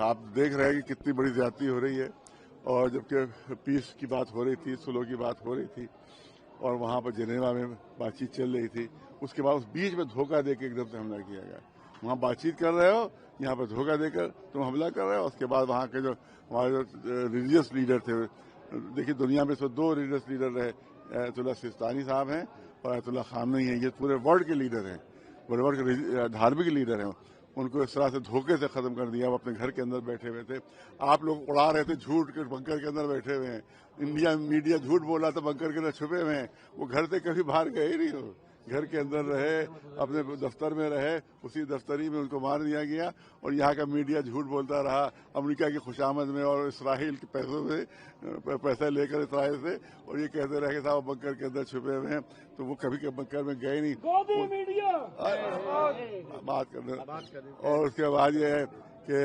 आप देख रहे हैं कि कितनी बड़ी ज्यादती हो रही है, और जबकि पीस की बात हो रही थी, सुलह की बात हो रही थी, और वहाँ पर जेनेवा में बातचीत चल रही थी, उसके बाद उस बीच में धोखा देकर एकदम से हमला किया गया। वहाँ बातचीत कर रहे हो, यहाँ पर धोखा देकर तुम हमला कर रहे हो। उसके बाद वहाँ के जो हमारे जो रिलीजियस लीडर थे, देखिए दुनिया में इसमें 2 रिलीजियस लीडर रहे, आयतुल्लाह सिस्तानी साहब हैं और आयतुल्लाह खामनेई हैं। ये पूरे वर्ल्ड के लीडर हैं, पूरे वर्ल्ड के धार्मिक लीडर हैं। उनको इस तरह से धोखे से खत्म कर दिया। वो अपने घर के अंदर बैठे हुए थे, आप लोग उड़ा रहे थे झूठ के, बंकर के अंदर बैठे हुए हैं। इंडिया मीडिया झूठ बोला था, बंकर के अंदर छुपे हुए हैं। वो घर से कभी बाहर गए ही नहीं, हो घर के अंदर रहे, अपने दफ्तर में रहे, उसी दफ्तरी में उनको मार दिया गया। और यहाँ का मीडिया झूठ बोलता रहा अमेरिका की खुशामद में और इसराइल के पैसों से, पैसे लेकर इसराइल से, और ये कहते रहे कि साहब बंकर के अंदर छुपे हुए हैं। तो वो कभी बंकर में गए नहीं, बात करने। और उसके बाद ये है कि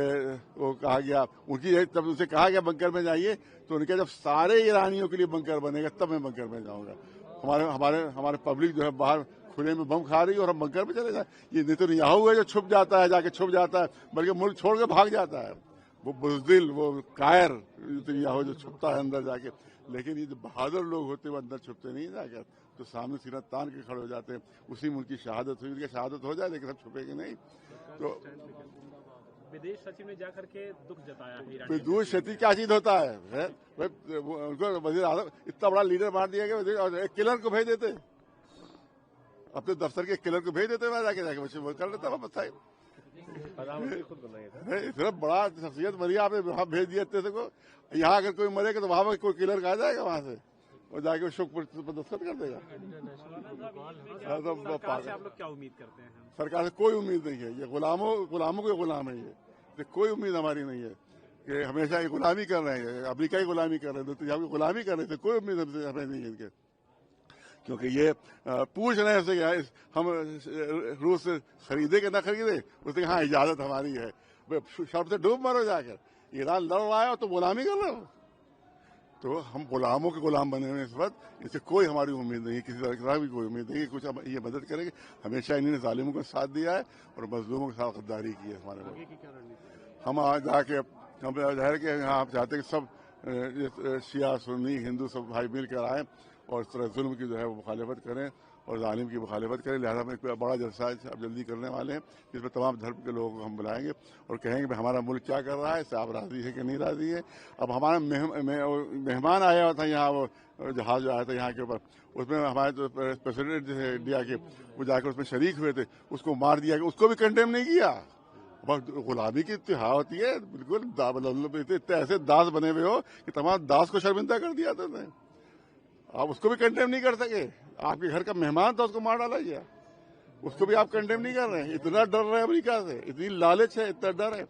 वो कहा गया, उनकी जब उनसे कहा गया बंकर में जाइए, तो उनके जब सारे ईरानियों के लिए बंकर बनेगा तब मैं बंकर में जाऊंगा। हमारे पब्लिक जो है बाहर खुले में बम खा रही है और हम बंकर में चले जाए। ये नेतन्याहू है जो छुप जाता है, जाके छुप जाता है, बल्कि मुल्क छोड़ के भाग जाता है। वो बुज़दिल, वो कायर नेतन्याहू जो छुपता है अंदर जाके। लेकिन ये जो बहादुर लोग होते हैं वो अंदर छुपते नहीं जाकर, तो सामने सीना तान के खड़े हो जाते हैं। उसी में उनकी शहादत हुई, उनकी शहादत हो जाए लेकिन सब छुपेंगे नहीं। तो विदेश सचिव ने जाकर के दुख जताया है। विदेश सचिव क्या चीज होता है? उनको वजीर आजम इतना बड़ा लीडर मार दिया गया, और एक किलर को भेज देते, अपने दफ्तर के किलर को भेज देते, मैं जाके कर लेता वापस था। इतना बड़ा शख्सियत मरी, आपने वहां भेज दिया इतने को। यहाँ अगर कोई मरेगा तो वहां कोई किलर आ जाएगा वहां से, और जाके शोक पर दस्तखत कर देगा। सरकार से आप लोग क्या उम्मीद करते हैं? सरकार से कोई उम्मीद नहीं है। ये गुलामों के गुलाम है। ये कोई उम्मीद हमारी नहीं है कि हमेशा ये गुलामी कर रहे हैं, अमेरिका की गुलामी कर रहे हैं, तो यहाँ की गुलामी कर रहे थे। कोई उम्मीद हमें नहीं है इनके, क्योंकि ये पूछ रहे हैं हम रूस से खरीदे कि ना खरीदे, उसने हाँ इजाजत हमारी है। शर्त से डूब मरो जाकर, ईरान लड़ रहा है तो गुलामी कर रहे हो। तो हम गुलामों के गुलाम बने हुए इस वक्त, इससे कोई हमारी उम्मीद नहीं, किसी तरह की कोई उम्मीद नहीं कि कुछ ये मदद करेंगे। हमेशा इन्होंने जालिमों का साथ दिया है और मजलूमों के साथ गद्दारी की है हमारे वक्त। हम आज जाके हम जाहिर के यहाँ आप चाहते हैं कि सब शिया सुन्नी हिंदू सब भाई मिल कर आए और इस तरह जुल्म की जो है वो मुखालिफत करें और जालिम की मुखालिफत करें। लिहाजा हम एक बड़ा जलसा अब जल्दी करने वाले हैं, जिसमें तमाम धर्म के लोगों को हम बुलाएंगे और कहेंगे भाई हमारा मुल्क क्या कर रहा है, इससे आप राजी है कि नहीं राजी है। अब हमारा मेहमान आया हुआ था यहाँ, वो जहाज जो आया था यहाँ के ऊपर, उसमें हमारे जो प्रेसिडेंट थे इंडिया के, वो जाकर उसमें शरीक हुए थे, उसको मार दिया गया, उसको भी कंडेम नहीं किया। गुलामी की इत्तिहा होती है, बिल्कुल इतने ऐसे दास बने हुए हो कि तमाम दास को शर्मिंदा कर दिया था। आप उसको भी कंडेम नहीं कर सके, आपके घर का मेहमान था उसको मार डाला गया, उसको भी आप कंडेम नहीं कर रहे हैं। इतना डर रहे हैं अमेरिका से, इतनी लालच है, इतना डर है।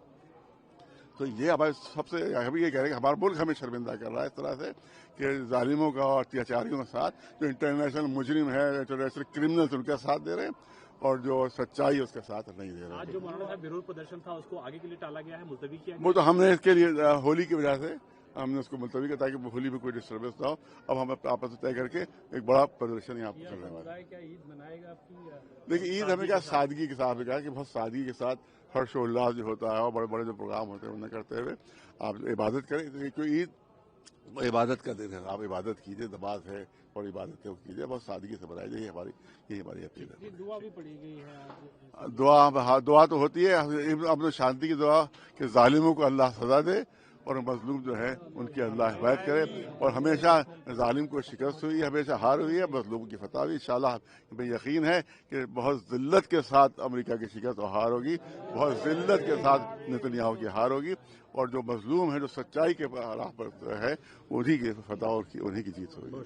तो ये हमारे सबसे अभी ये कह रहे हैं कि हमारा मुल्क हमें शर्मिंदा कर रहा है इस तरह से कि जालिमों का और अत्याचारियों के साथ जो इंटरनेशनल मुजरिम है, इंटरनेशनल क्रिमिनल्स उनके साथ दे रहे हैं और जो सच्चाई उसके साथ नहीं दे रहे हैं। आज जो मौलाना साहब विरोध प्रदर्शन था उसको आगे के लिए टाला गया है, मुलतवी किया गया। वो तो हमने इसके लिए होली की वजह से हमने उसको मुलतवी किया ताकि होली में कोई डिस्टर्बेंस ना हो। अब हम आपस में तय करके एक बड़ा प्रदर्शन यहाँ पर करने वाले हैं। क्या ईद मनाएगा आपकी? देखिए ईद हमें क्या सादगी के साथ कहा कि बहुत सादगी के साथ हर्षोल्लास जो होता है और बड़े बड़े जो प्रोग्राम होते हैं उन्हें करते हुए आप इबादत करें। क्योंकि ईद इबादत का दिन है, आप इबादत कीजिए, नमाज है और इबादत है वो कीजिए, बहुत सादगी से बनाई जाए। यही हमारी अपील है। दुआ भी पढ़ी गई है। दुआ तो होती है अपने शांति की दुआ कि जालिमों को अल्लाह सजा दे और मजलूम जो है उनकी अल्लाह हिफाजत करे। और हमेशा जालिम को शिकस्त हुई है, हमेशा हार हुई है, मजलूम की फतह हुई। इंशाअल्लाह हमें यकीन है कि बहुत जिल्लत के साथ अमेरिका की शिकस्त और हार होगी, बहुत जिल्लत के साथ नेतन्याहू की हार होगी और जो मजलूम है, जो सच्चाई के राह पर है, उन्हीं की फतह और उन्हीं की जीत होगी।